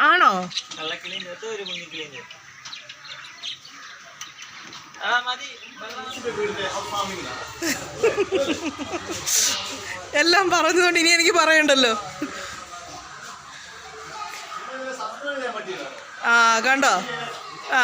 ആണോ? എല്ലാം പറഞ്ഞതുകൊണ്ട് ഇനി എനിക്ക് പറയണ്ടല്ലോ. ആ കണ്ടോ? ആ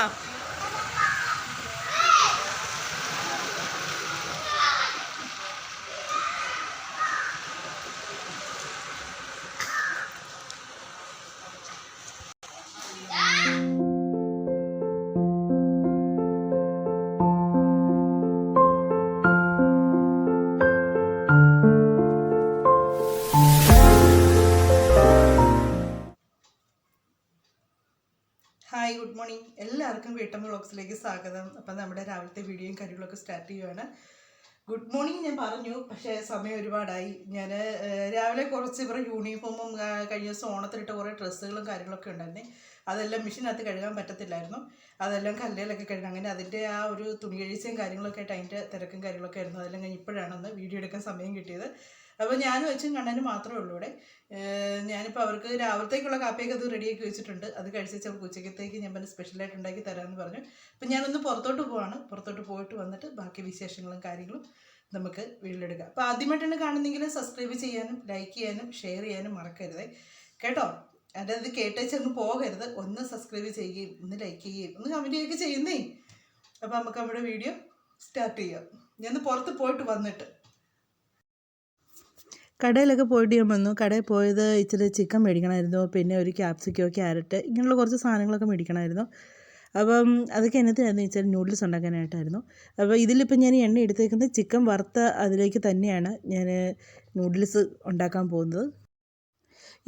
ഹായ്, ഗുഡ് മോർണിംഗ്. എല്ലാവർക്കും വീട്ടമ്മ വ്ളോഗ്സിലേക്ക് സ്വാഗതം. അപ്പം നമ്മുടെ രാവിലത്തെ വീഡിയോയും കാര്യങ്ങളൊക്കെ സ്റ്റാർട്ട് ചെയ്യുവാണ്. ഗുഡ് മോർണിംഗ് ഞാൻ പറഞ്ഞു, പക്ഷേ സമയം ഒരുപാടായി. ഞാൻ രാവിലെ കുറച്ച് ഇവരുടെ യൂണിഫോമും കഴിഞ്ഞ ദിവസം ഓണത്തിലിട്ട് കുറേ ഡ്രസ്സുകളും കാര്യങ്ങളൊക്കെ ഉണ്ടായിരുന്നേ. അതെല്ലാം മെഷീനകത്ത് കഴുകാൻ പറ്റത്തില്ലായിരുന്നു. അതെല്ലാം കല്ലിലൊക്കെ കഴുകാൻ, അങ്ങനെ അതിൻ്റെ ആ ഒരു തുണി കഴിച്ചയും കാര്യങ്ങളൊക്കെ ആയിട്ട് അതിൻ്റെ തിരക്കും കാര്യങ്ങളൊക്കെ ആയിരുന്നു. അതെല്ലാം കഴിഞ്ഞ് ഇപ്പോഴാണെന്ന് വീഡിയോ എടുക്കാൻ സമയം കിട്ടിയത്. അപ്പോൾ ഞാനും വെച്ചും കണ്ണനും മാത്രമേ ഉള്ളൂ ഇവിടെ. ഞാനിപ്പോൾ അവർക്ക് രാവിലത്തേക്കുള്ള കാപ്പിയൊക്കെ അത് റെഡിയാക്കി വെച്ചിട്ടുണ്ട്. അത് കഴിച്ച് അവർക്ക് ഉച്ചക്കത്തേക്ക് ഞാൻ പറഞ്ഞ് സ്പെഷ്യലായിട്ട് ഉണ്ടാക്കി തരാമെന്ന് പറഞ്ഞു. അപ്പം ഞാനൊന്ന് പുറത്തോട്ട് പോവാണ്. പുറത്തോട്ട് പോയിട്ട് വന്നിട്ട് ബാക്കി വിശേഷങ്ങളും കാര്യങ്ങളും നമുക്ക് വീട്ടിലെടുക്കാം. അപ്പോൾ ആദ്യമായിട്ടാണ് കാണുന്നെങ്കിൽ സബ്സ്ക്രൈബ് ചെയ്യാനും ലൈക്ക് ചെയ്യാനും ഷെയർ ചെയ്യാനും മറക്കരുത് കേട്ടോ. അതായത് കേട്ടേച്ചങ്ങ് പോകരുത്. ഒന്ന് സബ്സ്ക്രൈബ് ചെയ്യുകയും ഒന്ന് ലൈക്ക് ചെയ്യുകയും ഒന്ന് കമൻറ്റ് ചെയ്യുകയൊക്കെ ചെയ്യുന്നേ. അപ്പോൾ നമുക്ക് നമ്മുടെ വീഡിയോ സ്റ്റാർട്ട് ചെയ്യാം. ഞാൻ പുറത്ത് പോയിട്ട് വന്നിട്ട് കടയിലൊക്കെ പോയിട്ട് ഞാൻ വന്നു. കടയിൽ പോയത് ഇച്ചിരി ചിക്കൻ മേടിക്കണമായിരുന്നു, പിന്നെ ഒരു ക്യാപ്സിക്കോ, ക്യാരറ്റ്, ഇങ്ങനെയുള്ള കുറച്ച് സാധനങ്ങളൊക്കെ മേടിക്കണമായിരുന്നു. അപ്പം അതൊക്കെ എന്നതിനായിരുന്നു വെച്ചാൽ നൂഡിൽസ് ഉണ്ടാക്കാനായിട്ടായിരുന്നു. അപ്പോൾ ഇതിലിപ്പോൾ ഞാൻ എണ്ണ എടുത്തേക്കുന്നത് ചിക്കൻ വറുത്ത അതിലേക്ക് തന്നെയാണ് ഞാൻ നൂഡിൽസ് ഉണ്ടാക്കാൻ പോകുന്നത്.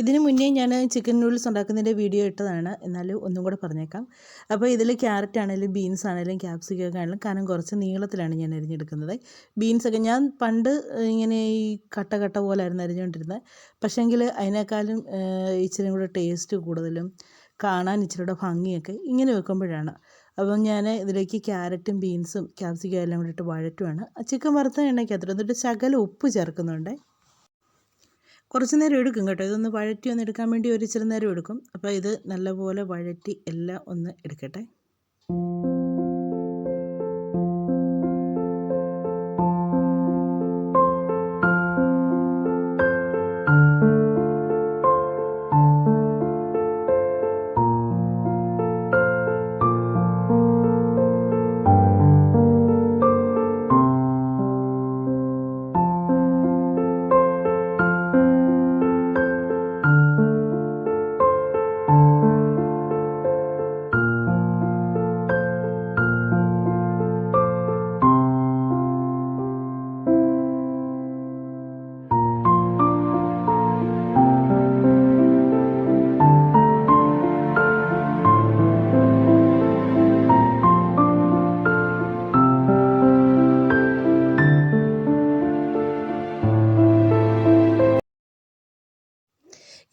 ഇതിന് മുന്നേ ഞാൻ ചിക്കൻ നൂഡിൽസ് ഉണ്ടാക്കുന്നതിൻ്റെ വീഡിയോ ഇട്ടതാണ്, എന്നാലും ഒന്നും കൂടെ പറഞ്ഞേക്കാം. അപ്പോൾ ഇതിൽ ക്യാരറ്റ് ആണെങ്കിലും ബീൻസ് ആണെങ്കിലും ക്യാപ്സിക്കം ഒക്കെ ആണെങ്കിലും കനം കുറച്ച് നീളത്തിലാണ് ഞാൻ അരിഞ്ഞെടുക്കുന്നത്. ബീൻസൊക്കെ ഞാൻ പണ്ട് ഇങ്ങനെ ഈ കട്ട കട്ട പോലായിരുന്നു അരിഞ്ഞുകൊണ്ടിരുന്നത്. പക്ഷേങ്കിൽ അതിനേക്കാളും ഇച്ചിരി കൂടെ ടേസ്റ്റ് കൂടുതലും കാണാൻ ഇച്ചിരി കൂടെ ഭംഗിയൊക്കെ ഇങ്ങനെ വെക്കുമ്പോഴാണ്. അപ്പം ഞാൻ ഇതിലേക്ക് ക്യാരറ്റും ബീൻസും ക്യാപ്സിക്കം എല്ലാം കൂടി ഇട്ട് വഴറ്റുവാണ്. ചിക്കൻ വറുത്ത എണ്ണയ്ക്കകത്തിട്ട് എന്നിട്ട് ശകലം ഉപ്പ് ചേർക്കുന്നുണ്ട്. കുറച്ച് നേരം എടുക്കും കേട്ടോ, ഇതൊന്ന് വഴറ്റി ഒന്ന് എടുക്കാൻ വേണ്ടി ഒരു ഇച്ചിരി നേരം എടുക്കും. അപ്പോൾ ഇത് നല്ലപോലെ വഴറ്റി എല്ലാം ഒന്ന് എടുക്കട്ടെ.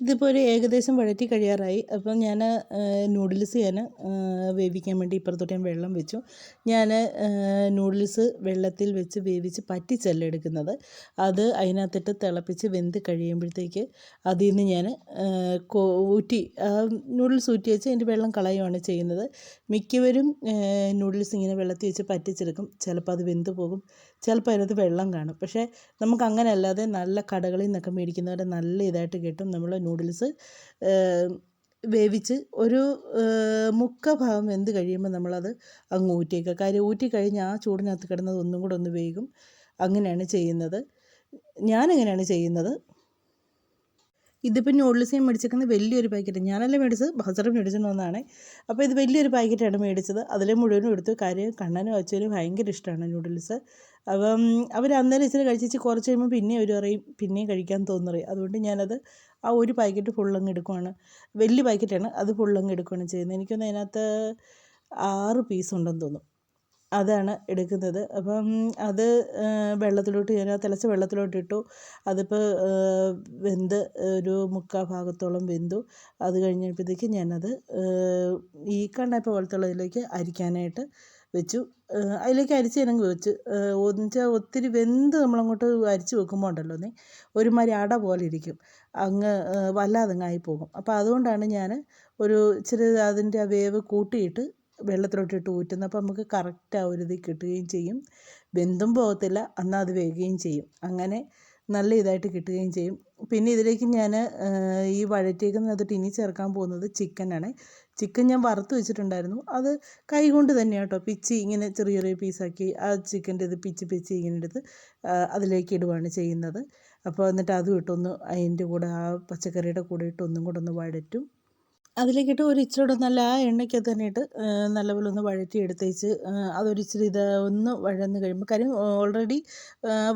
ഇതിപ്പോൾ ഒരു ഏകദേശം വഴറ്റി കഴിയാറായി. അപ്പം ഞാൻ നൂഡിൽസ് വേവിക്കാൻ വേണ്ടി ഇപ്പുറത്തോട്ട് ഞാൻ വെള്ളം വെച്ചു. ഞാൻ നൂഡിൽസ് വെള്ളത്തിൽ വെച്ച് വേവിച്ച് പറ്റിച്ചല്ല എടുക്കുന്നത്. അത് അതിനകത്തിട്ട് തിളപ്പിച്ച് വെന്ത് കഴിയുമ്പോഴത്തേക്ക് അതിൽ നിന്ന് ഞാൻ ഊറ്റി നൂഡിൽസ് ഊറ്റി വെച്ച് അതിൻ്റെ വെള്ളം കളയുകയാണ് ചെയ്യുന്നത്. മിക്കവരും നൂഡിൽസ് ഇങ്ങനെ വെള്ളത്തിൽ വെച്ച് പറ്റിച്ചെടുക്കും. ചിലപ്പോൾ അത് വെന്ത് പോകും, ചിലപ്പോൾ അതിനകത്ത് വെള്ളം കാണും. പക്ഷേ നമുക്ക് അങ്ങനെ അല്ലാതെ നല്ല കടകളിൽ നിന്നൊക്കെ മേടിക്കുന്നവരെ നല്ല ഇതായിട്ട് കിട്ടും. നമ്മൾ നൂഡിൽസ് വേവിച്ച് ഒരു മുക്കാൽ ഭാഗം വെന്ത് കഴിയുമ്പോൾ നമ്മളത് അങ്ങ് ഊറ്റിയേക്കുക. കാര്യം ഊറ്റിക്കഴിഞ്ഞ് ആ ചൂടിനകത്ത് കിടന്നത് ഒന്നും കൂടെ ഒന്ന് വേകും. അങ്ങനെയാണ് ചെയ്യുന്നത്. ഞാനെങ്ങനെയാണ് ചെയ്യുന്നത്. ഇതിപ്പോൾ നൂഡിൽസ് ഞാൻ മേടിച്ചേക്കുന്നത് വലിയൊരു പാക്കറ്റ്, ഞാനല്ല മേടിച്ചത്, ബസാറിൽ മേടിച്ചിട്ട് വന്നതാണ്. അപ്പോൾ ഇത് വലിയൊരു പാക്കറ്റാണ് മേടിച്ചത്. അതിൽ മുഴുവനും എടുത്തു. കാര്യം കണ്ണനും അച്ഛനും ഭയങ്കര ഇഷ്ടമാണ് നൂഡിൽസ്. അപ്പം അവർ അന്നേരം ഇച്ചിരി കഴിച്ച് കുറച്ച് കഴിയുമ്പോൾ പിന്നെ ഒരു പറയും പിന്നെയും കഴിക്കാൻ തോന്നുന്നറിയും. അതുകൊണ്ട് ഞാനത് ആ ഒരു പാക്കറ്റ് ഫുള്ളങ്ങ് എടുക്കുവാണ്. വലിയ പാക്കറ്റാണ്, അത് ഫുള്ളങ്ങ് എടുക്കുകയാണ് ചെയ്യുന്നത്. എനിക്കൊന്ന് അതിനകത്ത് 6 പീസ് ഉണ്ടെന്ന് തോന്നും. അതാണ് എടുക്കുന്നത്. അപ്പം അത് വെള്ളത്തിലോട്ട് ഞാൻ തിളച്ച വെള്ളത്തിലോട്ട് ഇട്ടു. അതിപ്പോൾ വെന്ത് ഒരു മുക്കാൽ ഭാഗത്തോളം വെന്തു. അത് കഴിഞ്ഞപ്പോഴത്തേക്ക് ഞാനത് ഈ കണ്ണപ്പം പോലത്തുള്ളതിലേക്ക് അരിക്കാനായിട്ട് വെച്ചു. അതിലേക്ക് അരിച്ച് ഇനങ്ങ് വെച്ച് എന്നുവെച്ചാൽ ഒത്തിരി വെന്ത് നമ്മളങ്ങോട്ട് അരിച്ച് വെക്കുമ്പോൾ ഉണ്ടല്ലോ ഒരുമാതിരി അട പോലെ ഇരിക്കും, അങ്ങ് വല്ലാതങ്ങ് ആയിപ്പോകും. അപ്പോൾ അതുകൊണ്ടാണ് ഞാൻ ഒരു ഇച്ചിരി അതിൻ്റെ ആ വേവ് കൂട്ടിയിട്ട് വെള്ളത്തിലോട്ടിട്ട് ഊറ്റുന്നത്. അപ്പോൾ നമുക്ക് കറക്റ്റ് ആ ഒരു ഇത് കിട്ടുകയും ചെയ്യും, വെന്തും പോകത്തില്ല, എന്നാൽ അത് വേകുകയും ചെയ്യും, അങ്ങനെ നല്ല ഇതായിട്ട് കിട്ടുകയും ചെയ്യും. പിന്നെ ഇതിലേക്ക് ഞാൻ ഈ വഴറ്റിയേക്കുന്നതിനകത്തോട്ട് ഇനി ചേർക്കാൻ പോകുന്നത് ചിക്കനാണ്. ചിക്കൻ ഞാൻ വറുത്ത് വെച്ചിട്ടുണ്ടായിരുന്നു, അത് കൈ കൊണ്ട് തന്നെയാണ് കേട്ടോ പിച്ചി ഇങ്ങനെ ചെറിയ ചെറിയ പീസാക്കി ആ ചിക്കൻ്റെ ഇത് പിച്ചി ഇങ്ങനെ എടുത്ത് അതിലേക്ക് ഇടുകയാണ് ചെയ്യുന്നത്. അപ്പോൾ എന്നിട്ട് അതും ഇട്ടൊന്ന് അതിൻ്റെ കൂടെ ആ പച്ചക്കറിയുടെ കൂടെ ഇട്ട് ഒന്നും കൂടെ ഒന്ന് വഴറ്റും. അതിലേക്കിട്ട് ഒരു ഇച്ചിരി നല്ല ആ എണ്ണയ്ക്കകത്ത് തന്നെ ഇട്ട് നല്ലപോലെ ഒന്ന് വഴറ്റി എടുത്തേച്ച് അതൊരിച്ചിരി ഇത് ഒന്ന് വഴന്ന് കഴിയുമ്പോൾ, കാര്യം ഓൾറെഡി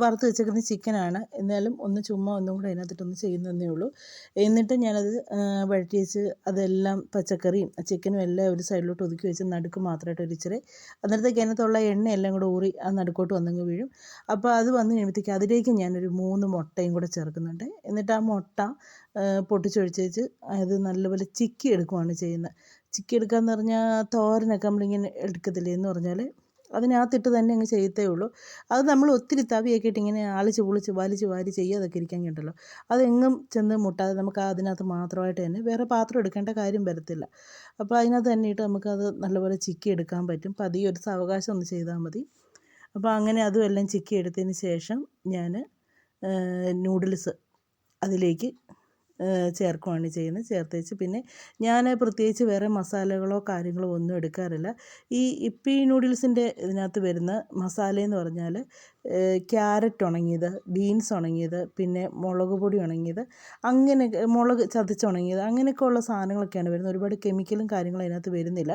വറുത്ത് വെച്ചേക്കുന്ന ചിക്കനാണ്, എന്നാലും ഒന്ന് ചുമ്മാ ഒന്നും കൂടെ അതിനകത്തിട്ടൊന്ന് ചെയ്യുന്നതേ ഉള്ളൂ. എന്നിട്ട് ഞാനത് വഴറ്റി വെച്ച് അതെല്ലാം പച്ചക്കറിയും ചിക്കനും എല്ലാം ഒരു സൈഡിലോട്ട് ഒതുക്കി വെച്ച് നടുക്ക് മാത്രമായിട്ട് ഒരിച്ചിരി, അന്നേരത്തേക്ക് അതിനകത്തുള്ള എണ്ണയെല്ലാം കൂടെ ഊറി ആ നടുക്കോട്ട് വന്നങ്ങ് വീഴും. അപ്പോൾ അത് വന്ന് കഴിയുമ്പോഴത്തേക്ക് അതിലേക്ക് ഞാനൊരു 3 മുട്ടയും കൂടെ ചേർക്കുന്നുണ്ട്. എന്നിട്ട് ആ മുട്ട പൊട്ടിച്ചൊഴിച്ച് വെച്ച് അത് നല്ലപോലെ ചിക്കി എടുക്കുകയാണ് ചെയ്യുന്നത്. ചിക്കി എടുക്കുകയെന്ന് പറഞ്ഞാൽ തോരനൊക്കെ നമ്മളിങ്ങനെ എടുക്കത്തില്ലേ എന്ന് പറഞ്ഞാൽ അതിനകത്തിട്ട് തന്നെ അങ്ങ് ചെയ്യത്തേ ഉള്ളൂ. അത് നമ്മൾ ഒത്തിരി തവിയൊക്കെ ഇട്ട് ഇങ്ങനെ ആളിച്ച് പൊളിച്ച് വലിച്ച് വാരി ചെയ്യാതൊക്കെ ഇരിക്കാൻ കേട്ടല്ലോ, അതെങ്ങും ചെന്ന് മുട്ടാതെ നമുക്ക് അതിനകത്ത് മാത്രമായിട്ട് തന്നെ വേറെ പാത്രം എടുക്കേണ്ട കാര്യം വരത്തില്ല. അപ്പോൾ അതിനകത്ത് തന്നെ ഇട്ട് നമുക്കത് നല്ലപോലെ ചിക്കി എടുക്കാൻ പറ്റും. പതിയെ ഒരു സാവകാശം ഒന്ന് ചെയ്താൽ മതി. അപ്പോൾ അങ്ങനെ അതും എല്ലാം ചിക്കി എടുത്തതിന് ശേഷം ഞാൻ നൂഡിൽസ് അതിലേക്ക് ചേർക്കുകയാണ് ചെയ്യുന്നത്. ചേർത്ത് വെച്ച് പിന്നെ ഞാൻ പ്രത്യേകിച്ച് വേറെ മസാലകളോ കാര്യങ്ങളോ ഒന്നും എടുക്കാറില്ല. ഈ ഇപ്പി നൂഡിൽസിൻ്റെ ഇതിനകത്ത് വരുന്ന മസാലയെന്ന് പറഞ്ഞാൽ ക്യാരറ്റ് ഉണങ്ങിയത്, ബീൻസ് ഉണങ്ങിയത്, പിന്നെ മുളക് പൊടി ഉണങ്ങിയത്, അങ്ങനെ മുളക് ചതച്ചുണങ്ങിയത്, അങ്ങനെയൊക്കെ ഉള്ള സാധനങ്ങളൊക്കെയാണ് വരുന്നത്. ഒരുപാട് കെമിക്കലും കാര്യങ്ങളും അതിനകത്ത് വരുന്നില്ല.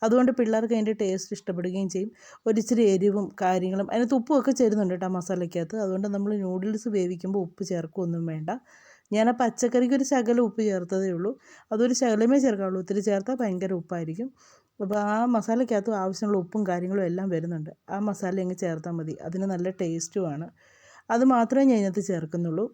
അതുകൊണ്ട് പിള്ളേർക്ക് അതിൻ്റെ ടേസ്റ്റ് ഇഷ്ടപ്പെടുകയും ചെയ്യും. ഒരിച്ചിരി എരിവും കാര്യങ്ങളും അതിനകത്ത് ഉപ്പുമൊക്കെ ചേരുന്നുണ്ട് കേട്ടോ മസാലയ്ക്കകത്ത്. അതുകൊണ്ട് നമ്മൾ നൂഡിൽസ് വേവിക്കുമ്പോൾ ഉപ്പ് ചേർക്കുകയൊന്നും വേണ്ട. ഞാൻ ആ പച്ചക്കറിക്ക് ഒരു ശകലം ഉപ്പ് ചേർത്തതേ ഉള്ളൂ, അതൊരു ശകലമേ ചേർക്കാവുള്ളൂ, ഒത്തിരി ചേർത്താൽ ഭയങ്കര ഉപ്പായിരിക്കും. അപ്പോൾ ആ മസാലയ്ക്കകത്ത് ആവശ്യമുള്ള ഉപ്പും കാര്യങ്ങളും എല്ലാം വരുന്നുണ്ട്. ആ മസാല അങ്ങ് ചേർത്താൽ മതി, അതിന് നല്ല ടേസ്റ്റുമാണ്. അത് മാത്രമേ ഞാൻ ഇതിനകത്ത് ചേർക്കുന്നുള്ളൂ.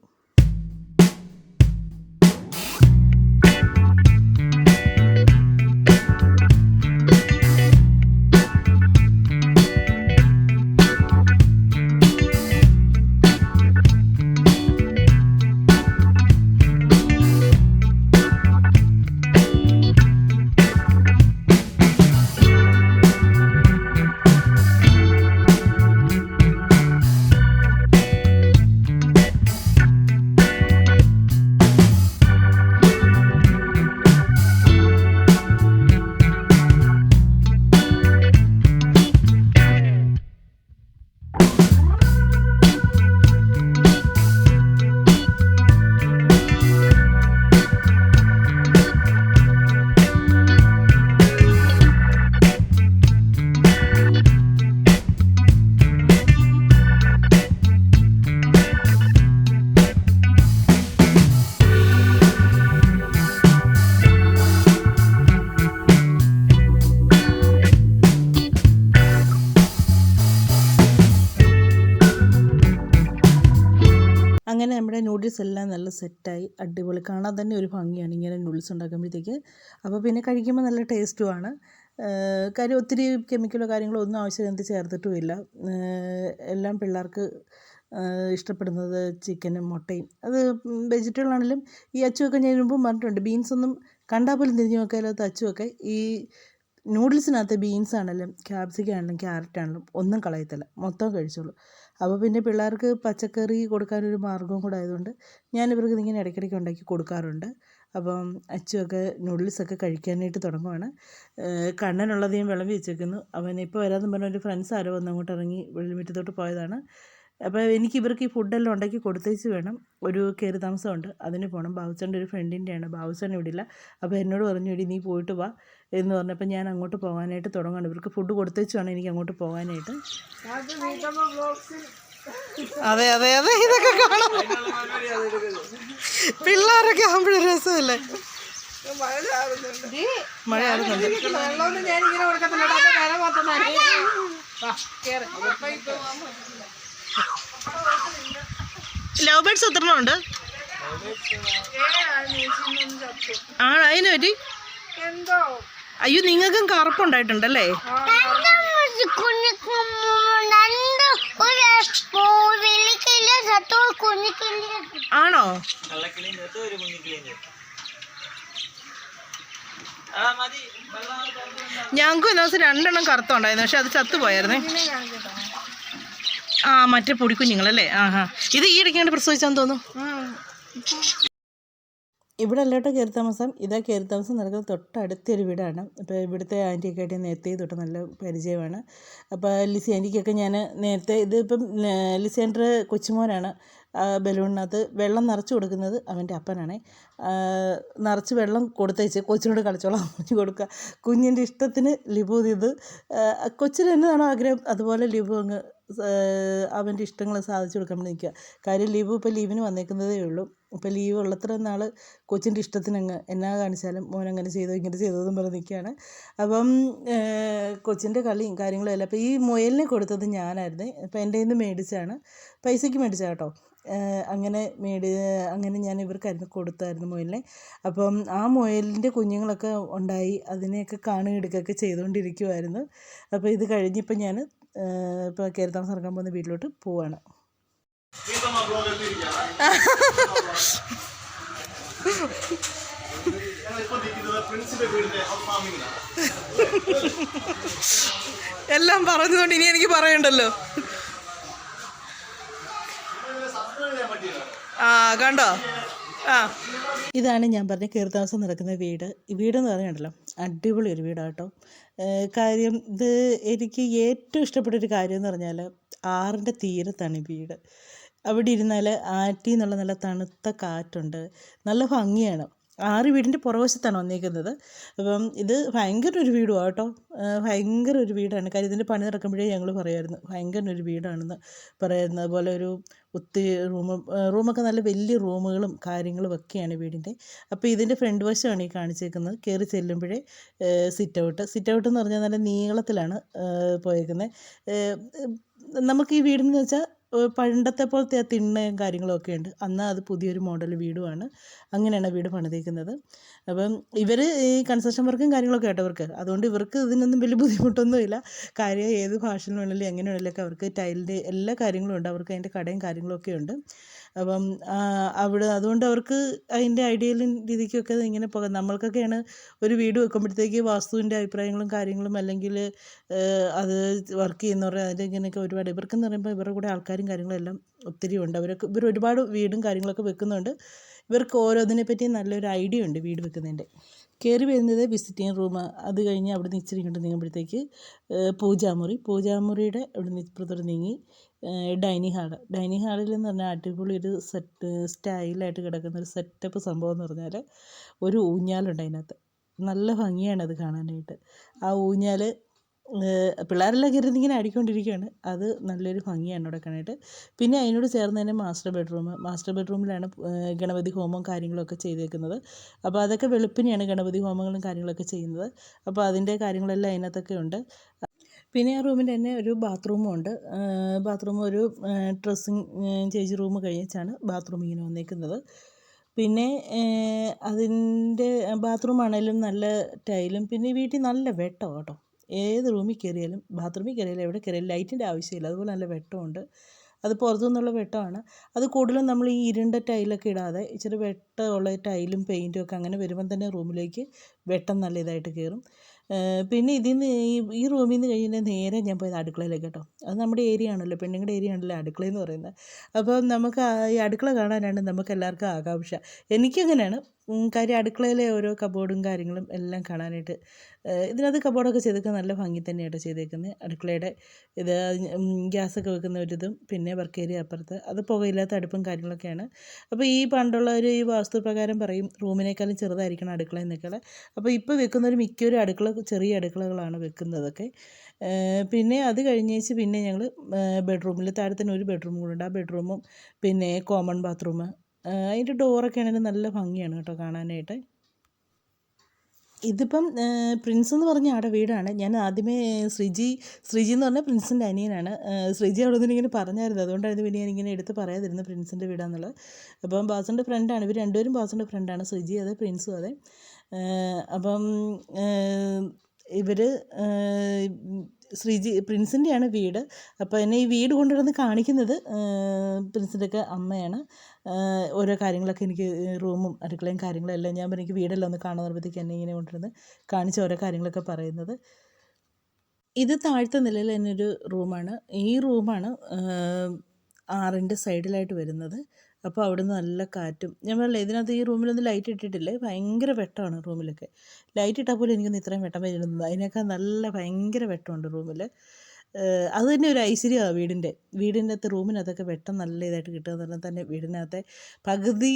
അങ്ങനെ നമ്മുടെ നൂഡിൽസ് എല്ലാം നല്ല സെറ്റായി അടിപൊളി, കാണാൻ തന്നെ ഒരു ഭംഗിയാണ് ഇങ്ങനെ നൂഡിൽസ് ഉണ്ടാക്കുമ്പോഴത്തേക്ക്. അപ്പോൾ പിന്നെ കഴിക്കുമ്പോൾ നല്ല ടേസ്റ്റുമാണ്. കാര്യം ഒത്തിരി കെമിക്കലോ കാര്യങ്ങളോ ഒന്നും ആവശ്യമില്ലാതെ ചേർത്തിട്ടുമില്ല. എല്ലാം പിള്ളേർക്ക് ഇഷ്ടപ്പെടുന്നത് ചിക്കനും മുട്ടയും, അത് വെജിറ്റബിൾ ആണെങ്കിലും ഈ അച്ചുവൊക്കെ ഞാൻ മുമ്പ് പറഞ്ഞിട്ടുണ്ട്, ബീൻസൊന്നും കണ്ടാൽ പോലും തിരിഞ്ഞു നോക്കാത്ത അച്ചുവൊക്കെ ഈ നൂഡിൽസിനകത്ത് ബീൻസ് ആണെങ്കിലും ക്യാപ്സിക്കം ആണെങ്കിലും ക്യാരറ്റ് ആണെങ്കിലും ഒന്നും കളയത്തില്ല, മൊത്തം കഴിച്ചോളൂ. അപ്പോൾ പിന്നെ പിള്ളേർക്ക് പച്ചക്കറി കൊടുക്കാനൊരു മാർഗ്ഗവും കൂടെ ആയതുകൊണ്ട് ഞാനിവർക്ക് ഇങ്ങനെ ഇടയ്ക്കിടയ്ക്ക് ഉണ്ടാക്കി കൊടുക്കാറുണ്ട്. അപ്പം അച്ചുവൊക്കെ നൂഡിൽസൊക്കെ കഴിക്കാനായിട്ട് തുടങ്ങുവാണ്. കണ്ണനുള്ളത് ഞാൻ വിളമ്പി വെച്ചേക്കുന്നു. അവൻ ഇപ്പോൾ വരാമെന്ന് പറഞ്ഞ ഒരു ഫ്രണ്ട്സ് ആരോ വന്ന് അങ്ങോട്ട് ഇറങ്ങി വെള്ളിമുറ്റത്തോട്ട് പോയതാണ്. അപ്പോൾ എനിക്ക് ഇവർക്ക് ഈ ഫുഡെല്ലാം ഉണ്ടാക്കി കൊടുത്തേച്ച് വേണം, ഒരു കയറി താമസമുണ്ട്, അതിന് പോകണം. ബാബുച്ചൻ്റെ ഒരു ഫ്രണ്ടിൻ്റെയാണ്, ബാബുച്ചൻ ഇവിടെ ഇല്ല. അപ്പോൾ എന്നോട് പറഞ്ഞു, എടി നീ പോയിട്ട് വാ എന്ന് പറഞ്ഞപ്പോൾ ഞാൻ അങ്ങോട്ട് പോകാനായിട്ട് തുടങ്ങുകയാണ്. ഇവർക്ക് ഫുഡ് കൊടുത്തേച്ച് വേണം എനിക്ക് അങ്ങോട്ട് പോകാനായിട്ട്. അതെ അതെ അതെ, ഇതൊക്കെ കാണാം, പിള്ളേരൊക്കെ ആകുമ്പോഴേ രസമല്ലേ. മഴ ആകുന്നുണ്ട്. ലവ് ബേർഡ്സ് എത്ര ഉണ്ട്? അതിനെ പറ്റി അയ്യോ, നിങ്ങൾക്കും കറുപ്പുണ്ടായിട്ടുണ്ടല്ലേ? ആണോ? ഞങ്ങൾക്ക് ഇന്ന ദിവസം 2 എണ്ണം കറുത്തുണ്ടായിരുന്നു, പക്ഷെ അത് ചത്തുപോയായിരുന്നേ. ആ മറ്റേ പൊടിക്കുഞ്ഞുങ്ങളല്ലേ? ഇത് ഈ ഇടയ്ക്കാണ്ട് പ്രസവിച്ചാന്ന് തോന്നുന്നു. ഇവിടെ അല്ലോട്ടോ കയറി താമസം. ഇതാ കയറി താമസം നടക്കുന്നത് തൊട്ടടുത്തൊരു വീടാണ്. അപ്പോൾ ഇവിടുത്തെ ആൻറ്റിയൊക്കെ ആയിട്ട് നേരത്തെ തൊട്ട് നല്ല പരിചയമാണ്. അപ്പോൾ ലിസി ആൻറ്റിക്കൊക്കെ ഞാൻ നേരത്തെ ഇതിപ്പം ലിസിയാൻ്റെ കൊച്ചുമോനാണ്. ബലൂണിനകത്ത് വെള്ളം നിറച്ച് കൊടുക്കുന്നത് അവൻ്റെ അപ്പനാണേ. നിറച്ച് വെള്ളം കൊടുത്തേച്ച് കൊച്ചിനോട് കളിച്ചോളാം കൊടുക്കുക. കുഞ്ഞിൻ്റെ ഇഷ്ടത്തിന് ലിബു ഇത് കൊച്ചിന് എന്നതാണോ ആഗ്രഹം അതുപോലെ ലിബു അങ്ങ് അവൻ്റെ ഇഷ്ടങ്ങൾ സാധിച്ചു കൊടുക്കാൻ വേണ്ടി നിൽക്കുക. കാര്യം ലിബു ഇപ്പോൾ ലീവിന് വന്നേക്കുന്നതേ ഉള്ളൂ. ഇപ്പോൾ ലീവ് ഉള്ളത്ര നാൾ കൊച്ചിൻ്റെ ഇഷ്ടത്തിനങ്ങ് എന്നാ കാണിച്ചാലും മോൻ അങ്ങനെ ചെയ്തോ ഇങ്ങനെ ചെയ്തോന്നും പറഞ്ഞ് നിൽക്കുകയാണ്. അപ്പം കൊച്ചിൻ്റെ കളിയും കാര്യങ്ങളും എല്ലാം. അപ്പോൾ ഈ മുയലിനെ കൊടുത്തത് ഞാനായിരുന്നേ. അപ്പോൾ എൻ്റെ കയ്യിൽ നിന്ന് മേടിച്ചാണ്, പൈസയ്ക്ക് മേടിച്ചാണ് കേട്ടോ. അങ്ങനെ ഞാൻ ഇവർക്കായിരുന്നു കൊടുത്തായിരുന്നു മുയലിനെ. അപ്പം ആ മുയലിൻ്റെ കുഞ്ഞുങ്ങളൊക്കെ ഉണ്ടായി, അതിനെയൊക്കെ കാണുകയെടുക്കുകയൊക്കെ ചെയ്തുകൊണ്ടിരിക്കുമായിരുന്നു. അപ്പോൾ ഇത് കഴിഞ്ഞിപ്പോൾ ഞാൻ ഇപ്പോൾ കയറി താമസം ഇറങ്ങാൻ പോകുന്ന വീട്ടിലോട്ട് പോവാണ്. എല്ലാം പറഞ്ഞതുകൊണ്ട് ഇനി എനിക്ക് പറയണ്ടല്ലോ. കണ്ടോ? ഇതാണ് ഞാൻ പറഞ്ഞ കയറി താമസം നടക്കുന്ന വീട്. ഈ വീടെന്ന് പറഞ്ഞിട്ടുണ്ടല്ലോ അടിപൊളി ഒരു വീടാണ് കേട്ടോ. കാര്യം ഇത് എനിക്ക് ഏറ്റവും ഇഷ്ടപ്പെട്ടൊരു കാര്യം എന്ന് പറഞ്ഞാൽ ആറിൻ്റെ തീരത്താണ് ഈ വീട്. അവിടെ ഇരുന്നാൽ ആറ്റിൽ നിന്നുള്ള നല്ല തണുത്ത കാറ്റുണ്ട്, നല്ല ഭംഗിയാണ്. ആറ് വീടിൻ്റെ പുറവശത്താണ് വന്നിരിക്കുന്നത്. അപ്പം ഇത് ഭയങ്കര ഒരു വീടുമാണ് കേട്ടോ, ഭയങ്കര ഒരു വീടാണ്. കാര്യം ഇതിൻ്റെ പണി നടക്കുമ്പോഴേ ഞങ്ങൾ പറയുമായിരുന്നു ഭയങ്കര ഒരു വീടാണെന്ന് പറയുന്നത്. അതുപോലെ ഒരു ഒത്തിരി റൂമൊക്കെ നല്ല വലിയ റൂമുകളും കാര്യങ്ങളും ഒക്കെയാണ് വീടിൻ്റെ. അപ്പോൾ ഇതിൻ്റെ ഫ്രണ്ട് വശമാണ് ഈ കാണിച്ചേക്കുന്നത്. കയറി ചെല്ലുമ്പോഴേ സിറ്റ് ഔട്ട് എന്ന് പറഞ്ഞാൽ നല്ല നീളത്തിലാണ് പോയേക്കുന്നത്. നമുക്ക് ഈ വീടെന്ന് വെച്ചാൽ പണ്ടത്തെ പോലത്തെ ആ തിണ്ണയും കാര്യങ്ങളൊക്കെ ഉണ്ട്. അന്ന് അത് പുതിയൊരു മോഡൽ വീടുമാണ്. അങ്ങനെയാണ് വീട് പണിതേക്കുന്നത്. അപ്പം ഇവർ ഈ കൺസ്ട്രക്ഷൻ വർക്കും കാര്യങ്ങളൊക്കെ ആയിട്ട് അവർക്ക്, അതുകൊണ്ട് ഇവർക്ക് ഇതിനൊന്നും വലിയ ബുദ്ധിമുട്ടൊന്നുമില്ല. കാര്യം ഏത് ഭാഷയിൽ വേണമെങ്കിലും എങ്ങനെ വേണമെങ്കിലൊക്കെ അവർക്ക് ടൈലിൻ്റെ എല്ലാ കാര്യങ്ങളും ഉണ്ട്. അവർക്ക് അതിൻ്റെ കടയും കാര്യങ്ങളൊക്കെ ഉണ്ട്. അപ്പം അതുകൊണ്ട് അവർക്ക് അതിൻ്റെ ഐഡിയൽ രീതിക്കൊക്കെ ഇങ്ങനെ പോകാം. നമ്മൾക്കൊക്കെയാണ് ഒരു വീട് വെക്കുമ്പോഴത്തേക്ക് വാസ്തുവിൻ്റെ അഭിപ്രായങ്ങളും കാര്യങ്ങളും അല്ലെങ്കിൽ അത് വർക്ക് ചെയ്യുന്നവരുടെ അതിൻ്റെ ഇങ്ങനെയൊക്കെ ഒരുപാട്. ഇവർക്കെന്ന് പറയുമ്പോൾ ഇവരുടെ കൂടെ ആൾക്കാരും കാര്യങ്ങളും എല്ലാം ഒത്തിരി ഉണ്ട്. ഇവർ ഒരുപാട് വീടും കാര്യങ്ങളൊക്കെ വെക്കുന്നുണ്ട്. ഇവർക്ക് ഓരോന്നിനെ പറ്റിയും നല്ലൊരു ഐഡിയ ഉണ്ട് വീട് വെക്കുന്നതിൻ്റെ. കയറി വരുന്നത് വിസിറ്റിംഗ് റൂം. അത് കഴിഞ്ഞ് അവിടെ നിന്ന് ഇച്ചിരി കൊണ്ട് നീങ്ങുമ്പോഴത്തേക്ക് പൂജാമുറിയുടെ അവിടെ നിന്ന് ഇപ്പുറത്തോട്ട് നീങ്ങി ഡൈനിങ് ഹാളിൽ എന്ന് പറഞ്ഞാൽ അടിപൊളി ഒരു സ്റ്റൈലായിട്ട് കിടക്കുന്ന ഒരു സെറ്റപ്പ് സംഭവം എന്ന് പറഞ്ഞാൽ ഒരു ഊഞ്ഞാലുണ്ട് അതിനകത്ത്. നല്ല ഭംഗിയാണ് അത് കാണാനായിട്ട്. ആ ഊഞ്ഞാൽ പിള്ളേരെല്ലാം കയറി ഇങ്ങനെ ആടിക്കൊണ്ടിരിക്കുകയാണ്. അത് നല്ലൊരു ഭംഗിയാണ് അവിടെ കാണാനായിട്ട്. പിന്നെ അതിനോട് ചേർന്ന് തന്നെ മാസ്റ്റർ ബെഡ്റൂമിലാണ് ഗണപതി ഹോമവും കാര്യങ്ങളൊക്കെ ചെയ്തേക്കുന്നത്. അപ്പോൾ അതൊക്കെ വെളുപ്പിനെയാണ് ഗണപതി ഹോമങ്ങളും കാര്യങ്ങളൊക്കെ ചെയ്യുന്നത്. അപ്പോൾ അതിൻ്റെ കാര്യങ്ങളെല്ലാം അതിനകത്തൊക്കെ ഉണ്ട്. പിന്നെ ആ റൂമിൻ്റെ തന്നെ ഒരു ബാത്റൂമും ഉണ്ട്. ബാത്റൂം ഒരു ഡ്രസ്സിങ് ചേഞ്ച് റൂം കഴിഞ്ഞാണ് ബാത്റൂം ഇങ്ങനെ വന്നേക്കുന്നത്. പിന്നെ അതിൻ്റെ ബാത്റൂമാണേലും നല്ല ടൈലും, പിന്നെ വീട്ടിൽ നല്ല വെട്ടം കേട്ടോ. ഏത് റൂമിൽ കയറിയാലും ബാത്റൂമിൽ കയറിയാലും എവിടെ കയറിയാലും ലൈറ്റിൻ്റെ ആവശ്യമില്ല. അതുപോലെ നല്ല വെട്ടമുണ്ട്. അത് പുറത്തു നിന്നുള്ള വെട്ടമാണ്. അത് കൂടുതലും നമ്മൾ ഈ ഇരുണ്ട ടൈലൊക്കെ ഇടാതെ ഇച്ചിരി വെട്ടമുള്ള ടൈലും പെയിൻറ്റും ഒക്കെ അങ്ങനെ വരുമ്പം തന്നെ റൂമിലേക്ക് വെട്ടം നല്ല ഇതായിട്ട് കയറും. പിന്നെ ഇതിൽ നിന്ന് ഈ റൂമിൽ നിന്ന് കഴിഞ്ഞാൽ നേരെ ഞാൻ പോയത് അടുക്കളയിലേക്ക് കേട്ടോ. അത് നമ്മുടെ ഏരിയ ആണല്ലോ, പെണ്ണുങ്ങളുടെ ഏരിയ ആണല്ലോ അടുക്കളയെന്ന് പറയുന്നത്. അപ്പം നമുക്ക് ഈ അടുക്കള കാണാനാണ് നമുക്ക് എല്ലാവർക്കും ആകാംക്ഷ. എനിക്കങ്ങനെയാണ്. കാര്യം അടുക്കളയിലെ ഓരോ കബോർഡും കാര്യങ്ങളും എല്ലാം കാണാനായിട്ട്. ഇതിനകത്ത് കബോർഡൊക്കെ ചെയ്തൊക്കെ നല്ല ഭംഗി തന്നെയായിട്ട് ചെയ്തേക്കുന്നത്. അടുക്കളയുടെ ഇത് ഗ്യാസൊക്കെ വെക്കുന്ന ഒരിതും പിന്നെ വർക്ക് ഏരിയ അപ്പുറത്ത് അത് പുകയില്ലാത്ത അടുപ്പും കാര്യങ്ങളൊക്കെയാണ്. അപ്പോൾ ഈ പണ്ടുള്ളവർ ഈ വാസ്തുപ്രകാരം പറയും റൂമിനേക്കാളും ചെറുതായിരിക്കണം അടുക്കള എന്നൊക്കെ. അപ്പോൾ ഇപ്പോൾ വെക്കുന്നവർ മിക്കവരും അടുക്കള ചെറിയ അടുക്കളകളാണ് വെക്കുന്നതൊക്കെ. പിന്നെ അത് കഴിഞ്ഞേച്ച് പിന്നെ ഞങ്ങൾ ബെഡ്റൂമിൽ താഴെ തന്നെ ഒരു ബെഡ്റൂം കൂടെ ഉണ്ട്. ആ ബെഡ്റൂമും പിന്നെ കോമൺ ബാത്റൂം, അതിൻ്റെ ഡോറൊക്കെ ആണെങ്കിൽ നല്ല ഭംഗിയാണ് കേട്ടോ കാണാനായിട്ട്. ഇതിപ്പം പ്രിൻസ് എന്ന് പറഞ്ഞ ആടെ വീടാണ്. ഞാൻ ആദ്യമേ ശ്രീജി എന്ന് പറഞ്ഞാൽ പ്രിൻസിൻ്റെ അനിയനാണ്. ശ്രീജി അവിടെ നിന്ന് ഇങ്ങനെ പറഞ്ഞായിരുന്നു, അതുകൊണ്ടായിരുന്നു പിന്നെ ഞാനിങ്ങനെ എടുത്ത് പറയാതിരുന്നത് പ്രിൻസിൻ്റെ വീടാന്നുള്ളത്. അപ്പം ബാസുൻ്റെ ഫ്രണ്ടാണ് ഇവർ രണ്ടുപേരും. ബാസുൻ്റെ ഫ്രണ്ടാണ് ശ്രീജി അതെ, പ്രിൻസും അതെ. അപ്പം ഇവർ പ്രിൻസിൻ്റെയാണ് വീട്. അപ്പോൾ എന്നെ ഈ വീട് കൊണ്ടുവന്ന് കാണിക്കുന്നത് പ്രിൻസിൻ്റെയൊക്കെ അമ്മയാണ്. ഓരോ കാര്യങ്ങളൊക്കെ എനിക്ക് റൂമും അടുക്കളയും കാര്യങ്ങളും എല്ലാം ഞാൻ എനിക്ക് വീടെല്ലാം ഒന്ന് കാണാൻ പറയുമ്പോഴത്തേക്ക് എന്നെ ഇങ്ങനെ കൊണ്ടുവന്ന് കാണിച്ച് ഓരോ കാര്യങ്ങളൊക്കെ പറയുന്നത്. ഇത് താഴത്തെ നിലയിൽ തന്നെ ഒരു റൂമാണ്. ഈ റൂമാണ് 6ൻ്റെ സൈഡിലായിട്ട് വരുന്നത്. അപ്പോൾ അവിടുന്ന് നല്ല കാറ്റും, ഞാൻ പറഞ്ഞില്ലേ ഇതിനകത്ത് ഈ റൂമിലൊന്നും ലൈറ്റ് ഇട്ടിട്ടില്ലേ, ഭയങ്കര വെട്ടമാണ് റൂമിലൊക്കെ. ലൈറ്റ് ഇട്ടാൽ പോലും എനിക്കൊന്നും ഇത്രയും വെട്ടം വരുന്നത്, അതിനേക്കാൾ നല്ല ഭയങ്കര വെട്ടമുണ്ട് റൂമിൽ. അത് തന്നെ ഒരു ഐശ്വര്യമാണ് വീടിൻ്റെ അകത്ത് റൂമിനകത്തൊക്കെ വെട്ടം നല്ല ഇതായിട്ട് കിട്ടുക എന്ന് പറഞ്ഞാൽ തന്നെ വീടിനകത്തെ പകുതി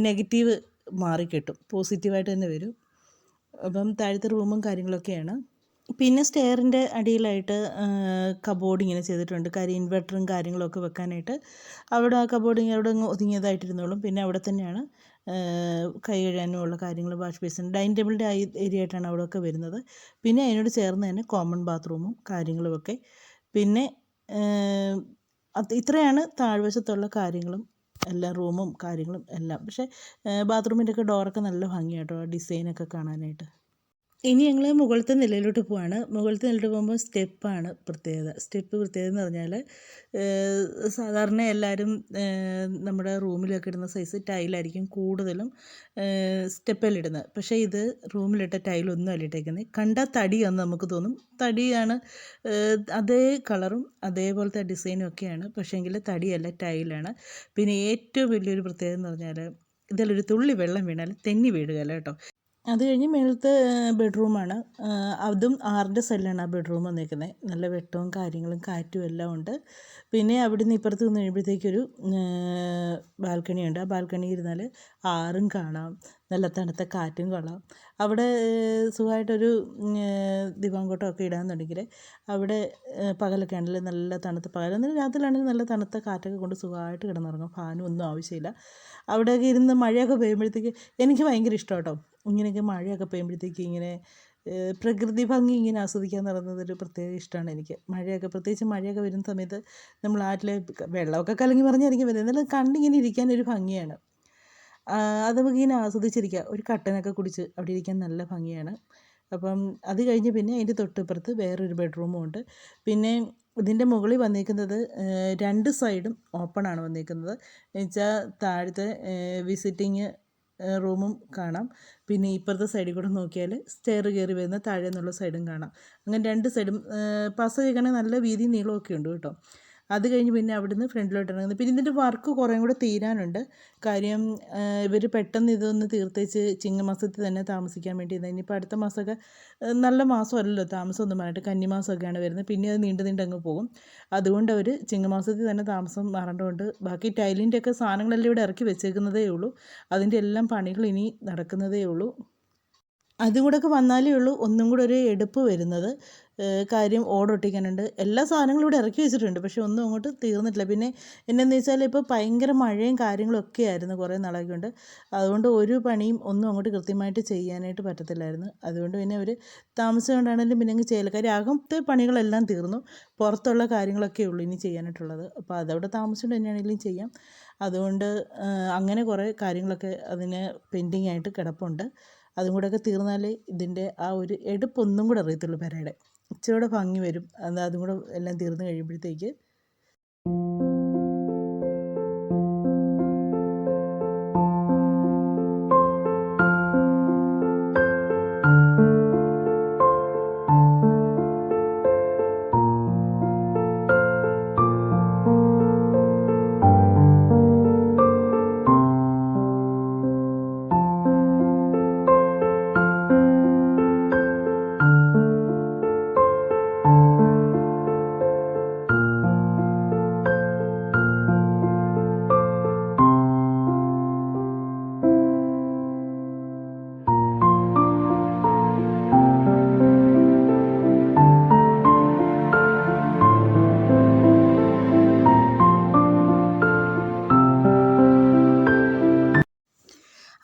നെഗറ്റീവ് മാറിക്കിട്ടും, പോസിറ്റീവായിട്ട് തന്നെ വരും. അപ്പം താഴത്തെ റൂമും കാര്യങ്ങളൊക്കെയാണ്. പിന്നെ സ്റ്റെയറിൻ്റെ അടിയിലായിട്ട് കബോർഡ് ഇങ്ങനെ ചെയ്തിട്ടുണ്ട്, കാര്യം ഇൻവെർട്ടറും കാര്യങ്ങളൊക്കെ വെക്കാനായിട്ട്. അവിടെ ആ കബോർഡ് അവിടെ അങ്ങ് ഒതുങ്ങിയതായിട്ടിരുന്നോളും. പിന്നെ അവിടെ തന്നെയാണ് കൈ കഴുകാനുമുള്ള കാര്യങ്ങൾ, വാഷ് ബേസിൻ, ഡൈനിങ് ടേബിളിൻ്റെ ഏരിയ ആയിട്ടാണ് അവിടെയൊക്കെ വരുന്നത്. പിന്നെ അതിനോട് ചേർന്ന് തന്നെ കോമൺ ബാത്റൂമും കാര്യങ്ങളുമൊക്കെ. പിന്നെ ഇത്രയാണ് താഴ്വശത്തുള്ള കാര്യങ്ങളും എല്ലാം, റൂമും കാര്യങ്ങളും എല്ലാം. പക്ഷേ ബാത്റൂമിൻ്റെയൊക്കെ ഡോറൊക്കെ നല്ല ഭംഗിയാട്ടോ, ഡിസൈനൊക്കെ കാണാനായിട്ട്. ഇനി ഞങ്ങൾ മുകളിലത്തെ നിലയിലോട്ട് പോവാണ്. മുകളിലത്തെ നിലയിലോട്ട് പോകുമ്പോൾ സ്റ്റെപ്പാണ് പ്രത്യേകത. പ്രത്യേകത എന്ന് പറഞ്ഞാൽ സാധാരണ എല്ലാവരും നമ്മുടെ റൂമിലൊക്കെ ഇടുന്ന സൈസ് ടൈലായിരിക്കും കൂടുതലും സ്റ്റെപ്പിലിടുന്നത്. പക്ഷേ ഇത് റൂമിലിട്ട ടൈലൊന്നും അല്ല ഇട്ടേക്കുന്നത്. കണ്ടാൽ തടിയാണെന്ന് നമുക്ക് തോന്നും. തടിയാണ്, അതേ കളറും അതേപോലത്തെ ഡിസൈനും ഒക്കെയാണ്. പക്ഷേങ്കിൽ തടിയല്ല, ടൈലാണ്. പിന്നെ ഏറ്റവും വലിയൊരു പ്രത്യേകത എന്ന് പറഞ്ഞാൽ ഇതിലൊരു തുള്ളി വെള്ളം വീണാൽ തെന്നി വീഴുകയല്ല കേട്ടോ. അത് കഴിഞ്ഞ് മേളത്തെ ബെഡ്റൂമാണ്. അതും 6ൻ്റെ സൈഡിലാണ് ആ ബെഡ്റൂം വന്നിരിക്കുന്നത്. നല്ല വെട്ടവും കാര്യങ്ങളും കാറ്റും എല്ലാം ഉണ്ട്. പിന്നെ അവിടുന്ന് ഇപ്പുറത്ത് നിന്ന് കഴിയുമ്പോഴത്തേക്കൊരു ബാൽക്കണിയുണ്ട്. ആ ബാൽക്കണി ഇരുന്നാൽ ആറും കാണാം, നല്ല തണുത്ത കാറ്റും കൊള്ളാം. അവിടെ സുഖമായിട്ടൊരു ദിവാങ്കോട്ടമൊക്കെ ഇടാന്നുണ്ടെങ്കിൽ അവിടെ പകലൊക്കെ ആണെങ്കിൽ നല്ല തണുത്ത, പകലെന്നാലും രാത്രിയിലാണെങ്കിൽ നല്ല തണുത്ത കാറ്റൊക്കെ കൊണ്ട് സുഖമായിട്ട് കിടന്നുറങ്ങും. ഫാനും ഒന്നും ആവശ്യമില്ല. അവിടെയൊക്കെ ഇരുന്ന് മഴയൊക്കെ പെയ്യുമ്പോഴത്തേക്ക് എനിക്ക് ഭയങ്കര ഇഷ്ടം കേട്ടോ. ഇങ്ങനെയൊക്കെ മഴയൊക്കെ പെയ്യുമ്പോഴത്തേക്ക് ഇങ്ങനെ പ്രകൃതി ഭംഗി ഇങ്ങനെ ആസ്വദിക്കാൻ നടന്നതൊരു പ്രത്യേക ഇഷ്ടമാണ് എനിക്ക്. പ്രത്യേകിച്ച് മഴയൊക്കെ വരുന്ന സമയത്ത് നമ്മൾ ആറ്റിൽ വെള്ളമൊക്കെ കലങ്ങി മറിഞ്ഞായിരിക്കും വരുന്നത്, എന്നാലും കണ്ടിങ്ങനെ ഇരിക്കാനൊരു ഭംഗിയാണ്. അത് നമുക്കിങ്ങനെ ആസ്വദിച്ചിരിക്കുക. ഒരു കട്ടനൊക്കെ കുടിച്ച് അവിടെ ഇരിക്കാൻ നല്ല ഭംഗിയാണ്. അപ്പം അത് കഴിഞ്ഞ് പിന്നെ അതിൻ്റെ തൊട്ടിപ്പുറത്ത് വേറൊരു ബെഡ്റൂമും ഉണ്ട്. പിന്നെ ഇതിൻ്റെ മുകളിൽ വന്നിരിക്കുന്നത് 2 സൈഡും ഓപ്പണാണ് വന്നിരിക്കുന്നത്. എന്നുവെച്ചാൽ താഴത്തെ വിസിറ്റിങ് റൂമും കാണാം. പിന്നെ ഇപ്പുറത്തെ സൈഡിൽ കൂടെ നോക്കിയാൽ സ്റ്റെയർ കയറി വരുന്ന താഴെ നിന്നുള്ള സൈഡും കാണാം. അങ്ങനെ 2 സൈഡും പാസ് ചെയ്യണേ നല്ല വീതി നീളമൊക്കെ ഉണ്ട് കേട്ടോ. അത് കഴിഞ്ഞ് പിന്നെ അവിടുന്ന് ഫ്രണ്ടിലോട്ട് ഇറങ്ങുന്നത്. പിന്നെ ഇതിൻ്റെ വർക്ക് കുറേ കൂടെ തീരാനുണ്ട്. കാര്യം ഇവർ പെട്ടെന്ന് ഇതൊന്ന് തീർത്തേച്ച് ചിങ്ങമാസത്തിൽ തന്നെ താമസിക്കാൻ വേണ്ടി. ഇനിയിപ്പോൾ അടുത്ത മാസമൊക്കെ നല്ല മാസമല്ലല്ലോ താമസമൊന്നും പറഞ്ഞിട്ട്, കന്നിമാസമൊക്കെയാണ് വരുന്നത്. പിന്നെ അത് നീണ്ടങ്ങ് പോകും. അതുകൊണ്ട് അവർ ചിങ്ങമാസത്തിൽ തന്നെ താമസം മാറേണ്ടതുകൊണ്ട് ബാക്കി ടൈലിൻ്റെയൊക്കെ സാധനങ്ങളെല്ലാം ഇവിടെ ഇറക്കി വെച്ചേക്കുന്നതേ ഉള്ളൂ. അതിൻ്റെ എല്ലാം പണികൾ ഇനി നടക്കുന്നതേ ഉള്ളൂ. അതും കൂടെയൊക്കെ വന്നാലേ ഉള്ളൂ ഒന്നും കൂടെ ഒരു എടുപ്പ് വരുന്നത്. കാര്യം ഓടൊട്ടിക്കാനുണ്ട്, എല്ലാ സാധനങ്ങളും ഇവിടെ ഇറക്കി വെച്ചിട്ടുണ്ട്. പക്ഷെ ഒന്നും അങ്ങോട്ട് തീർന്നിട്ടില്ല. പിന്നെ എന്നാന്ന് വെച്ചാൽ ഇപ്പോൾ ഭയങ്കര മഴയും കാര്യങ്ങളൊക്കെ ആയിരുന്നു കുറേ നാളൊക്കെ ഉണ്ട്. അതുകൊണ്ട് ഒരു പണിയും ഒന്നും അങ്ങോട്ട് കൃത്യമായിട്ട് ചെയ്യാനായിട്ട് പറ്റത്തില്ലായിരുന്നു. അതുകൊണ്ട് പിന്നെ അവർ താമസം കൊണ്ടാണെങ്കിലും പിന്നെ അങ്ങ് ചെയ്യല. കാര്യം അകത്തെ പണികളെല്ലാം തീർന്നു, പുറത്തുള്ള കാര്യങ്ങളൊക്കെ ഉള്ളൂ ഇനി ചെയ്യാനായിട്ടുള്ളത്. അപ്പോൾ അതവിടെ താമസിച്ചുകൊണ്ട് തന്നെയാണെങ്കിലും ചെയ്യാം. അതുകൊണ്ട് അങ്ങനെ കുറേ കാര്യങ്ങളൊക്കെ അതിന് പെൻഡിങ് ആയിട്ട് കിടപ്പുണ്ട്. അതും കൂടെയൊക്കെ തീർന്നാലേ ഇതിൻ്റെ ആ ഒരു എടുപ്പൊന്നും കൂടെ അറിയത്തുള്ളൂ പെരയുടെ. ഇച്ചിരിയുടെ ഭംഗി വരും അതും കൂടെ എല്ലാം തീർന്ന് കഴിയുമ്പോഴത്തേക്ക്.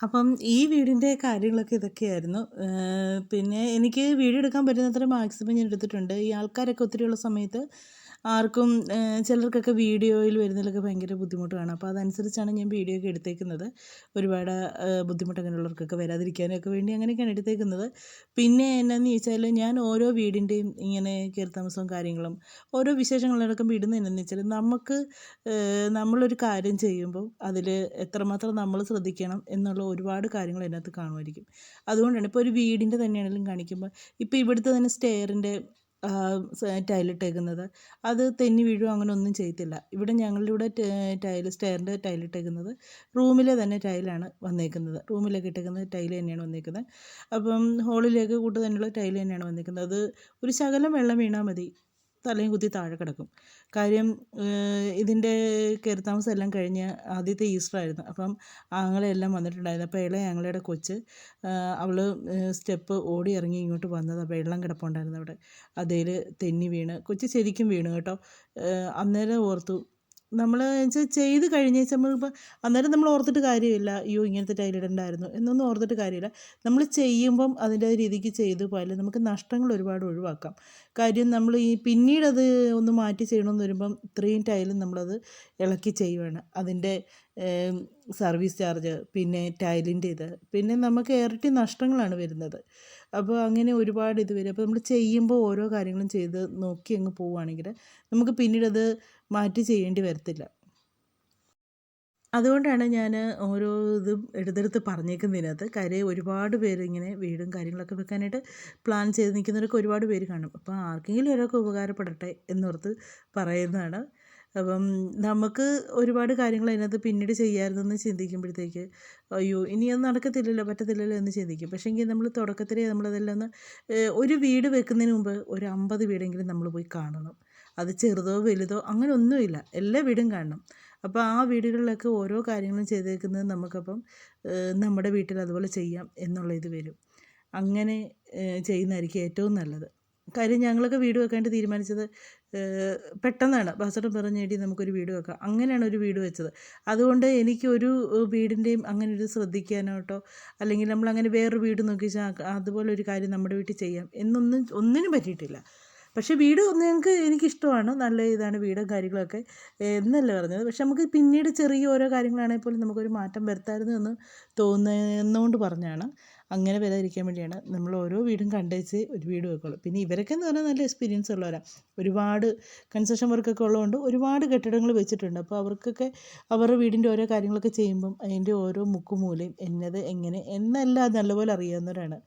അപ്പം ഈ വീടിൻ്റെ കാര്യങ്ങളൊക്കെ ഇതൊക്കെയായിരുന്നു. പിന്നെ എനിക്ക് വീഡിയോ എടുക്കാൻ പറ്റുന്നത്ര മാക്സിമം ഞാൻ എടുത്തിട്ടുണ്ട്. ഈ ആൾക്കാരൊക്കെ ഒത്തിരിയുള്ള സമയത്ത് ആർക്കും ചിലർക്കൊക്കെ വീഡിയോയിൽ വരുന്നതിലൊക്കെ ഭയങ്കര ബുദ്ധിമുട്ട് കാണും. അപ്പോൾ അതനുസരിച്ചാണ് ഞാൻ വീഡിയോ ഒക്കെ എടുത്തേക്കുന്നത്. ഒരുപാട് ബുദ്ധിമുട്ട് അങ്ങനെയുള്ളവർക്കൊക്കെ വരാതിരിക്കാനൊക്കെ വേണ്ടി അങ്ങനെയൊക്കെയാണ് എടുത്തേക്കുന്നത്. പിന്നെ എന്നാന്ന് ചോദിച്ചാൽ ഞാൻ ഓരോ വീടിൻ്റെയും ഇങ്ങനെ കയറി താമസവും കാര്യങ്ങളും ഓരോ വിശേഷങ്ങളടക്കം ഇടുന്നത് എന്നാന്ന് വെച്ചാൽ നമുക്ക് നമ്മളൊരു കാര്യം ചെയ്യുമ്പോൾ അതിൽ എത്രമാത്രം നമ്മൾ ശ്രദ്ധിക്കണം എന്നുള്ള ഒരുപാട് കാര്യങ്ങൾ അതിനകത്ത് കാണുമായിരിക്കും. അതുകൊണ്ടാണ് ഇപ്പോൾ ഒരു വീടിൻ്റെ തന്നെയാണെങ്കിലും കാണിക്കുമ്പോൾ ഇപ്പോൾ ഇവിടുത്തെ തന്നെ സ്റ്റെയറിൻ്റെ ടൈലിട്ടേക്കുന്നത് അത് തെന്നി വീഴുകയോ അങ്ങനെ ഒന്നും ചെയ്യത്തില്ല. ഇവിടെ ഞങ്ങളുടെ ഇവിടെ സ്റ്റെയറിൻ്റെ ടൈലിട്ടേക്കുന്നത് റൂമിലെ തന്നെ ടൈലാണ് വന്നേക്കുന്നത്. റൂമിലൊക്കെ ഇട്ടേക്കുന്നത് ടൈല് തന്നെയാണ് വന്നേക്കുന്നത്. അപ്പം ഹോളിലേക്ക് കൂട്ട് തന്നെയുള്ള ടൈല് തന്നെയാണ് വന്നേക്കുന്നത്. അത് ഒരു ശകലം വെള്ളം വീണാൽ മതി തലയും കുത്തി താഴെ കിടക്കും. കാര്യം ഇതിൻ്റെ കയറിത്താമസം എല്ലാം കഴിഞ്ഞ് ആദ്യത്തെ ഈസ്റ്റർ ആയിരുന്നു. അപ്പം ആങ്ങളെയെല്ലാം വന്നിട്ടുണ്ടായിരുന്നു. അപ്പോൾ ഇളയ ആങ്ങളയുടെ കൊച്ച് അവൾ സ്റ്റെപ്പ് ഓടി ഇറങ്ങി ഇങ്ങോട്ട് വന്നത്. വെള്ളം കിടപ്പുണ്ടായിരുന്നു അവിടെ. അതേൽ തെന്നി വീണ് കൊച്ച് ശരിക്കും വീണു കേട്ടോ. അന്നേരം ഓർത്തു നമ്മൾ ചെയ്ത് കഴിഞ്ഞ നമ്മളിപ്പോൾ അന്നേരം നമ്മൾ ഓർത്തിട്ട് കാര്യമില്ല, അയ്യോ ഇങ്ങനത്തെ ടൈലിടണ്ടായിരുന്നു എന്നൊന്നും ഓർത്തിട്ട് കാര്യമില്ല. നമ്മൾ ചെയ്യുമ്പം അതിൻ്റെ രീതിക്ക് ചെയ്തു പോയാൽ നമുക്ക് നഷ്ടങ്ങൾ ഒരുപാട് ഒഴിവാക്കാം. കാര്യം നമ്മൾ ഈ പിന്നീടത് ഒന്ന് മാറ്റി ചെയ്യണമെന്ന് വരുമ്പം ഇത്രയും ടൈലും നമ്മളത് ഇളക്കി ചെയ്യുവാണ്. അതിൻ്റെ സർവീസ് ചാർജ്, പിന്നെ ടൈലിൻ്റെ ഇത്, പിന്നെ നമുക്ക് ഇരട്ടി നഷ്ടങ്ങളാണ് വരുന്നത്. അപ്പോൾ അങ്ങനെ ഒരുപാട് ഇത് വരും. അപ്പോൾ നമ്മൾ ചെയ്യുമ്പോൾ ഓരോ കാര്യങ്ങളും ചെയ്ത് നോക്കി അങ്ങ് പോവുകയാണെങ്കിൽ നമുക്ക് പിന്നീടത് മാറ്റി ചെയ്യേണ്ടി വരത്തില്ല. അതുകൊണ്ടാണ് ഞാൻ ഓരോ ഇതും എടുത്തെടുത്ത് പറഞ്ഞേക്കുന്നതിനകത്ത്. കാര്യം ഒരുപാട് പേര് ഇങ്ങനെ വീടും കാര്യങ്ങളൊക്കെ വെക്കാനായിട്ട് പ്ലാൻ ചെയ്ത് നിൽക്കുന്നവരൊക്കെ ഒരുപാട് പേര് കാണും. അപ്പോൾ ആർക്കെങ്കിലും ഒരാൾക്ക് ഉപകാരപ്പെടട്ടെ എന്നോർത്ത് പറയുന്നതാണ്. അപ്പം നമുക്ക് ഒരുപാട് കാര്യങ്ങൾ അതിനകത്ത് പിന്നീട് ചെയ്യാമായിരുന്നെന്ന് ചിന്തിക്കുമ്പോഴത്തേക്ക് അയ്യോ ഇനി അത് നടക്കത്തില്ലല്ലോ പറ്റത്തില്ലല്ലോ എന്ന് ചിന്തിക്കും. പക്ഷേ എങ്കിൽ നമ്മൾ തുടക്കത്തിലേ നമ്മളതെല്ലാം ഒന്ന് ഒരു വീട് വെക്കുന്നതിന് മുമ്പ് ഒരു 50 വീടെങ്കിലും നമ്മൾ പോയി കാണണം. അത് ചെറുതോ വലുതോ അങ്ങനെ ഒന്നുമില്ല, എല്ലാ വീടും കാണണം. അപ്പോൾ ആ വീടുകളിലൊക്കെ ഓരോ കാര്യങ്ങളും ചെയ്തേക്കുന്നത് നമുക്കപ്പം നമ്മുടെ വീട്ടിൽ അതുപോലെ ചെയ്യാം എന്നുള്ള ഇത് വരും. അങ്ങനെ ചെയ്യുന്നതായിരിക്കും ഏറ്റവും നല്ലത്. കാര്യം ഞങ്ങളൊക്കെ വീട് വെക്കാനായിട്ട് തീരുമാനിച്ചത് പെട്ടെന്നാണ്. ബാസേട്ടൻ പറഞ്ഞേടി നമുക്കൊരു വീട് വെക്കാം, അങ്ങനെയാണ് ഒരു വീട് വെച്ചത്. അതുകൊണ്ട് എനിക്കൊരു വീടിൻ്റെയും അങ്ങനെ ഒരു ശ്രദ്ധിക്കാനോട്ടോ അല്ലെങ്കിൽ നമ്മളങ്ങനെ വേറൊരു വീട് നോക്കി അതുപോലെ ഒരു കാര്യം നമ്മുടെ വീട്ടിൽ ചെയ്യാം ഒന്നിനും പറ്റിയിട്ടില്ല. പക്ഷേ വീട് ഞങ്ങൾക്ക് എനിക്കിഷ്ടമാണ്, നല്ല ഇതാണ് വീടും കാര്യങ്ങളൊക്കെ എന്നല്ല പറഞ്ഞത്. പക്ഷെ നമുക്ക് പിന്നീട് ചെറിയ ഓരോ കാര്യങ്ങളാണെങ്കിൽ പോലും നമുക്കൊരു മാറ്റം വരുത്താമായിരുന്നു എന്ന് തോന്നുന്നതുകൊണ്ട് പറഞ്ഞാണ്. അങ്ങനെ വരാതിരിക്കാൻ വേണ്ടിയാണ് നമ്മൾ ഓരോ വീടും കണ്ടേച്ച് ഒരു വീട് വെക്കുള്ളൂ. പിന്നെ ഇവരൊക്കെ എന്ന് പറഞ്ഞാൽ നല്ല എക്സ്പീരിയൻസ് ഉള്ളവരാണ്. ഒരുപാട് കൺസ്ട്രക്ഷൻ വർക്കൊക്കെ ഉള്ളതുകൊണ്ട് ഒരുപാട് കെട്ടിടങ്ങൾ വെച്ചിട്ടുണ്ട്. അപ്പോൾ അവർക്കൊക്കെ അവരുടെ വീടിൻ്റെ ഓരോ കാര്യങ്ങളൊക്കെ ചെയ്യുമ്പം അതിൻ്റെ ഓരോ മുക്കുമൂലയും എന്നത് എങ്ങനെ എന്നെല്ലാം നല്ലപോലെ അറിയാവുന്നവരാണ്.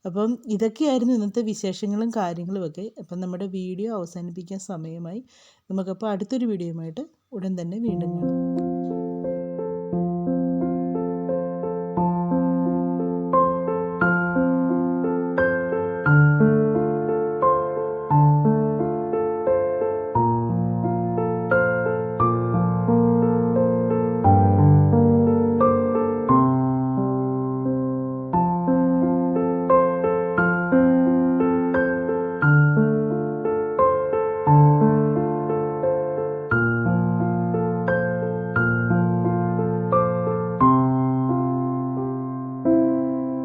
അപ്പം ഇതൊക്കെയായിരുന്നു ഇന്നത്തെ വിശേഷങ്ങളും കാര്യങ്ങളുമൊക്കെ. അപ്പം നമ്മുടെ വീഡിയോ അവസാനിപ്പിക്കാൻ സമയമായി. നമുക്കപ്പോൾ അടുത്തൊരു വീഡിയോയുമായിട്ട് ഉടൻ തന്നെ വീണ്ടും കാണാം.